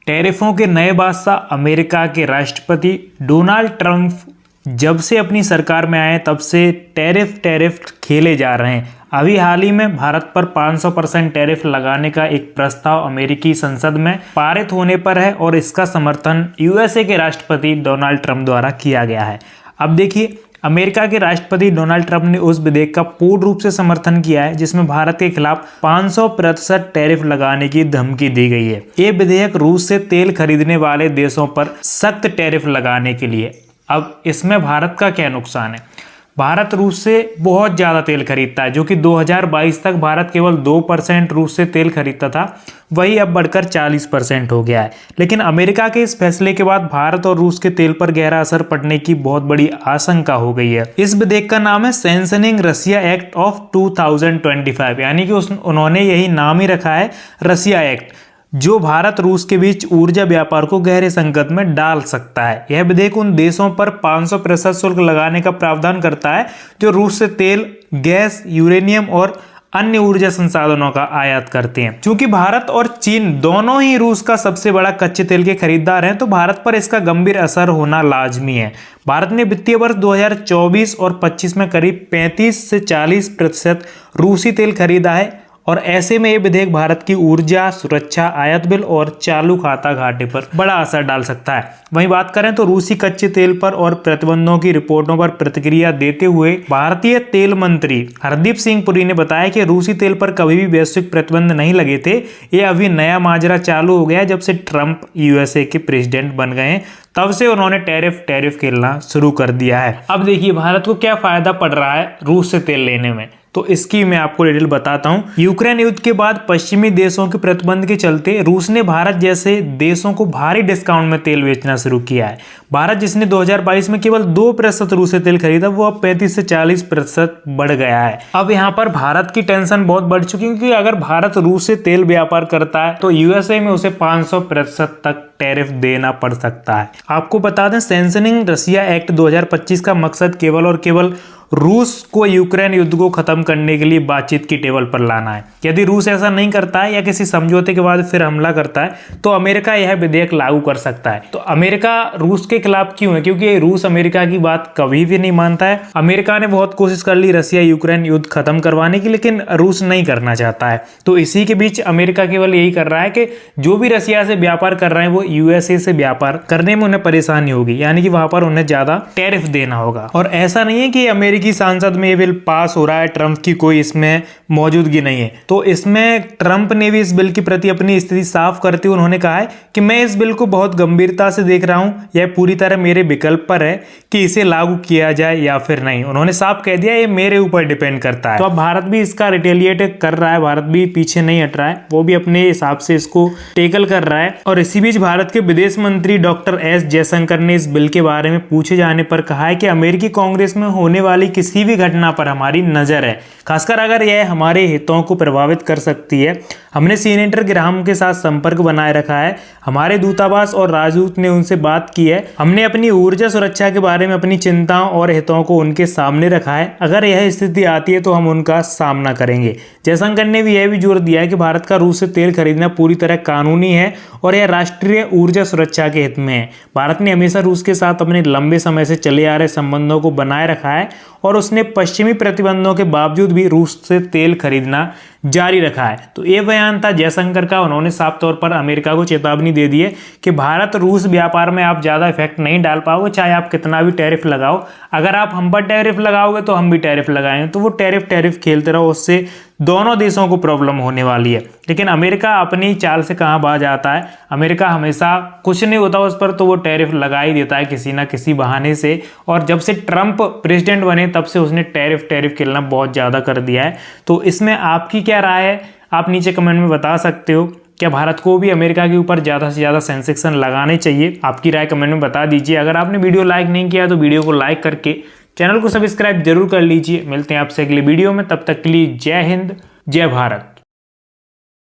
टैरिफों के नए बादशाह अमेरिका के राष्ट्रपति डोनाल्ड ट्रंप जब से अपनी सरकार में आए तब से टैरिफ खेले जा रहे हैं। अभी हाल ही में भारत पर 500% टैरिफ लगाने का एक प्रस्ताव अमेरिकी संसद में पारित होने पर है और इसका समर्थन यूएसए के राष्ट्रपति डोनाल्ड ट्रंप द्वारा किया गया है। अब देखिए, अमेरिका के राष्ट्रपति डोनाल्ड ट्रंप ने उस विधेयक का पूर्ण रूप से समर्थन किया है जिसमें भारत के खिलाफ 500% टैरिफ लगाने की धमकी दी गई है। ये विधेयक रूस से तेल खरीदने वाले देशों पर सख्त टैरिफ लगाने के लिए। अब इसमें भारत का क्या नुकसान है? भारत रूस से बहुत ज़्यादा तेल खरीदता है, जो कि 2022 तक भारत केवल 2% रूस से तेल खरीदता था, वही अब बढ़कर 40% हो गया है। लेकिन अमेरिका के इस फैसले के बाद भारत और रूस के तेल पर गहरा असर पड़ने की बहुत बड़ी आशंका हो गई है। इस विधेयक का नाम है सैंक्शनिंग रशिया एक्ट ऑफ 2025, यानी कि उन्होंने यही नाम ही रखा है, रशिया एक्ट, जो भारत रूस के बीच ऊर्जा व्यापार को गहरे संकट में डाल सकता है। यह विधेयक उन देशों पर 500% शुल्क लगाने का प्रावधान करता है जो रूस से तेल, गैस, यूरेनियम और अन्य ऊर्जा संसाधनों का आयात करते हैं। क्योंकि भारत और चीन दोनों ही रूस का सबसे बड़ा कच्चे तेल के खरीदार हैं, तो भारत पर इसका गंभीर असर होना लाजमी है। भारत ने वित्तीय वर्ष 2024 और 25 में करीब 35 से 40% रूसी तेल खरीदा है और ऐसे में ये विधेयक भारत की ऊर्जा सुरक्षा, आयात बिल और चालू खाता घाटे पर बड़ा असर डाल सकता है। वहीं बात करें तो रूसी कच्चे तेल पर और प्रतिबंधों की रिपोर्टों पर प्रतिक्रिया देते हुए भारतीय तेल मंत्री हरदीप सिंह पुरी ने बताया कि रूसी तेल पर कभी भी वैश्विक प्रतिबंध नहीं लगे थे। ये अभी नया माजरा चालू हो गया है जब से ट्रंप यूएसए के प्रेसिडेंट बन गए हैं, तब से उन्होंने टैरिफ खेलना शुरू कर दिया है। अब देखिए, भारत को क्या फायदा पड़ रहा है रूस से तेल लेने में, तो इसकी मैं आपको डिटेल बताता हूं। यूक्रेन युद्ध के बाद पश्चिमी देशों के प्रतिबंध के चलते रूस ने भारत जैसे देशों को भारी डिस्काउंट में तेल बेचना शुरू किया है। भारत, जिसने 2022 में केवल 2% रूस से तेल खरीदा, वो अब 35 से 40% बढ़ गया है। अब यहाँ पर भारत की टेंशन बहुत बढ़ चुकी है, क्योंकि अगर भारत रूस से तेल व्यापार करता है तो यूएसए में उसे 500% तक टैरिफ देना पड़ सकता है। आपको बता दें, सैंक्शनिंग रशिया एक्ट 2025 का मकसद केवल और केवल रूस को यूक्रेन युद्ध को खत्म करने के लिए बातचीत की टेबल पर लाना है। यदि रूस ऐसा नहीं करता है या किसी समझौते के बाद फिर हमला करता है तो अमेरिका यह विधेयक लागू कर सकता है। तो अमेरिका रूस के खिलाफ क्यों है? क्योंकि रूस अमेरिका की बात कभी भी नहीं मानता है। अमेरिका ने बहुत कोशिश कर ली रशिया यूक्रेन युद्ध खत्म करवाने की, लेकिन रूस नहीं करना चाहता है। तो इसी के बीच अमेरिका केवल यही कर रहा है कि जो भी रशिया से व्यापार कर रहे हैं वो यूएसए से व्यापार करने में उन्हें परेशानी होगी, यानी कि वहां पर उन्हें ज्यादा टैरिफ देना होगा। और ऐसा नहीं है कि अमेरिकी संसद में ये बिल पास हो रहा है, ट्रंप की कोई इसमें मौजूदगी नहीं है। तो इसमें ट्रंप ने भी इस बिल के प्रति अपनी स्थिति साफ करते हुए उन्होंने कहा है कि मैं इस बिल को बहुत गंभीरता से देख रहा हूं, यह पूरी तरह मेरे विकल्प पर है कि इसे लागू किया जाए या फिर नहीं। उन्होंने साफ कह दिया ये मेरे ऊपर डिपेंड करता है। तो अब भारत भी इसका रिटेलिएट कर रहा है, भारत भी पीछे नहीं हट रहा है, वो भी अपने हिसाब से इसको टेकल कर रहा है। और इसी बीच भारत के विदेश मंत्री डॉक्टर एस जयशंकर ने इस बिल के बारे में पूछे जाने पर कहा है कि अमेरिकी कांग्रेस में होने वाली किसी भी घटना पर हमारी नजर है, खासकर अगर यह हमारे हितों को प्रभावित कर सकती है। हमने सीनेटर ग्राहम के साथ संपर्क बनाए रखा है, हमारे दूतावास और राजदूत ने उनसे बात की है। हमने अपनी ऊर्जा सुरक्षा के बारे में अपनी चिंताओं और हितों को उनके सामने रखा है। अगर यह स्थिति आती है तो हम उनका सामना करेंगे। जयशंकर ने भी यह भी जोर दिया है कि भारत का रूस से तेल खरीदना पूरी तरह कानूनी है और यह राष्ट्रीय ऊर्जा सुरक्षा के हित में है। भारत ने हमेशा रूस के साथ अपने लंबे समय से चले आ रहे संबंधों को बनाए रखा है और उसने पश्चिमी प्रतिबंधों के बावजूद भी रूस से तेल खरीदना जारी रखा है। तो ये बयान था जयशंकर का। उन्होंने साफ तौर पर अमेरिका को चेतावनी दे दी है कि भारत रूस व्यापार में आप ज़्यादा इफेक्ट नहीं डाल पाओगे, चाहे आप कितना भी टैरिफ लगाओ। अगर आप हम पर टैरिफ लगाओगे तो हम भी टैरिफ लगाएंगे, तो वो टैरिफ खेलते रहो, उससे दोनों देशों को प्रॉब्लम होने वाली है। लेकिन अमेरिका अपनी चाल से कहाँ बाज आता है, अमेरिका हमेशा कुछ नहीं होता उस पर तो वो टैरिफ लगा ही देता है किसी ना किसी बहाने से। और जब से ट्रंप प्रेसिडेंट बने तब से उसने टैरिफ खेलना बहुत ज़्यादा कर दिया है। तो इसमें आपकी क्या राय है, आप नीचे कमेंट में बता सकते हो। क्या भारत को भी अमेरिका के ऊपर ज़्यादा से ज़्यादा सैंक्शन लगाने चाहिए? आपकी राय कमेंट में बता दीजिए। अगर आपने वीडियो लाइक नहीं किया तो वीडियो को लाइक करके चैनल को सब्सक्राइब जरूर कर लीजिए। मिलते हैं आपसे अगले वीडियो में, तब तक के लिए जय हिंद, जय भारत।